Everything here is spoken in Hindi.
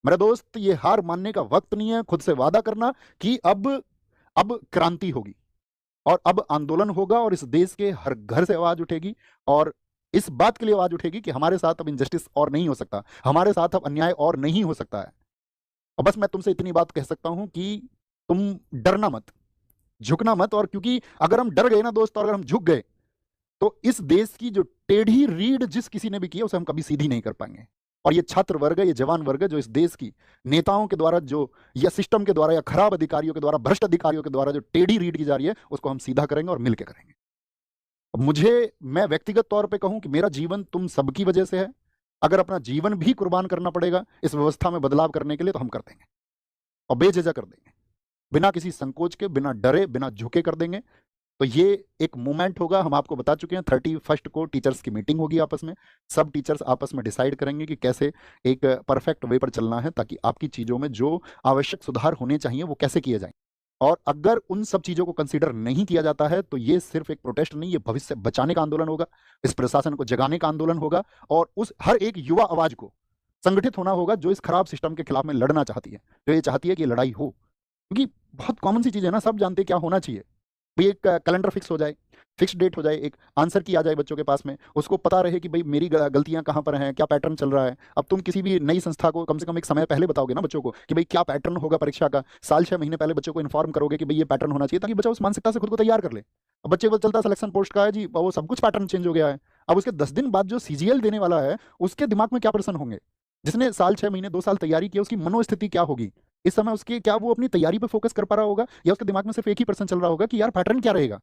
मेरा दोस्त, ये हार मानने का वक्त नहीं है। खुद से वादा करना कि अब क्रांति होगी और अब आंदोलन होगा और इस देश के हर घर से आवाज उठेगी और इस बात के लिए आवाज उठेगी कि हमारे साथ अब इनजस्टिस और नहीं हो सकता, हमारे साथ अब अन्याय और नहीं हो सकता है। और बस मैं तुमसे इतनी बात कह सकता हूं कि तुम डरना मत, झुकना मत। और क्योंकि अगर हम डर गए ना दोस्त, और अगर हम झुक गए, तो इस देश की जो टेढ़ी रीढ़ जिस किसी ने भी की है उसे हम कभी सीधी नहीं कर पाएंगे। और ये छात्र वर्ग है, ये जवान वर्ग है, जो इस देश की नेताओं के द्वारा जो, या सिस्टम के द्वारा, या खराब अधिकारियों के द्वारा, भ्रष्ट अधिकारियों के द्वारा जो टेढ़ी रीढ़ की जा रही है, उसको हम सीधा करेंगे और मिलकर करेंगे। अब मैं व्यक्तिगत तौर पे कहूं कि मेरा जीवन तुम सबकी वजह से है। अगर अपना जीवन भी कुर्बान करना पड़ेगा इस व्यवस्था में बदलाव करने के लिए, तो हम कर देंगे और बेझिझक कर देंगे, बिना किसी संकोच के, बिना डरे, बिना झुके कर देंगे। तो ये एक मूवमेंट होगा, हम आपको बता चुके हैं। 31 को टीचर्स की मीटिंग होगी आपस में। सब टीचर्स आपस में डिसाइड करेंगे कि कैसे एक परफेक्ट वे पर चलना है, ताकि आपकी चीज़ों में जो आवश्यक सुधार होने चाहिए वो कैसे किए जाएं। और अगर उन सब चीज़ों को कंसीडर नहीं किया जाता है, तो ये सिर्फ एक प्रोटेस्ट नहीं, ये भविष्य बचाने का आंदोलन होगा, इस प्रशासन को जगाने का आंदोलन होगा, और उस हर एक युवा आवाज को संगठित होना होगा जो इस खराब सिस्टम के खिलाफ में लड़ना चाहती है, जो ये चाहती है कि लड़ाई हो। क्योंकि बहुत कॉमन सी चीज़ है ना, सब जानते हैं क्या होना चाहिए भाई। एक कैलेंडर फिक्स हो जाए, फिक्स डेट हो जाए, एक आंसर की आ जाए बच्चों के पास में, उसको पता रहे कि भाई मेरी गलतियां कहाँ पर हैं, क्या पैटर्न चल रहा है। अब तुम किसी भी नई संस्था को कम से कम एक समय पहले बताओगे ना बच्चों को कि भाई क्या पैटर्न होगा परीक्षा का, साल 6 महीने पहले बच्चों को इन्फॉर्म करोगे कि भाई ये पैटर्न होना चाहिए, ताकि बच्चा उस मानसिकता से खुद को तैयार कर ले। अब बच्चे को चलता सिलेक्शन पोस्ट का है जी, वो सब कुछ पैटर्न चेंज हो गया है। अब उसके 10 दिन बाद जो सीजीएल देने वाला है, उसके दिमाग में क्या प्रश्न होंगे? जिसने साल 6 महीने 2 साल तैयारी की, उसकी मनोस्थिति क्या होगी इस समय? उसकी क्या वो अपनी तैयारी पे फोकस कर पा रहा होगा, या उसके दिमाग में सिर्फ एक ही प्रश्न चल रहा होगा कि यार पैटर्न क्या रहेगा?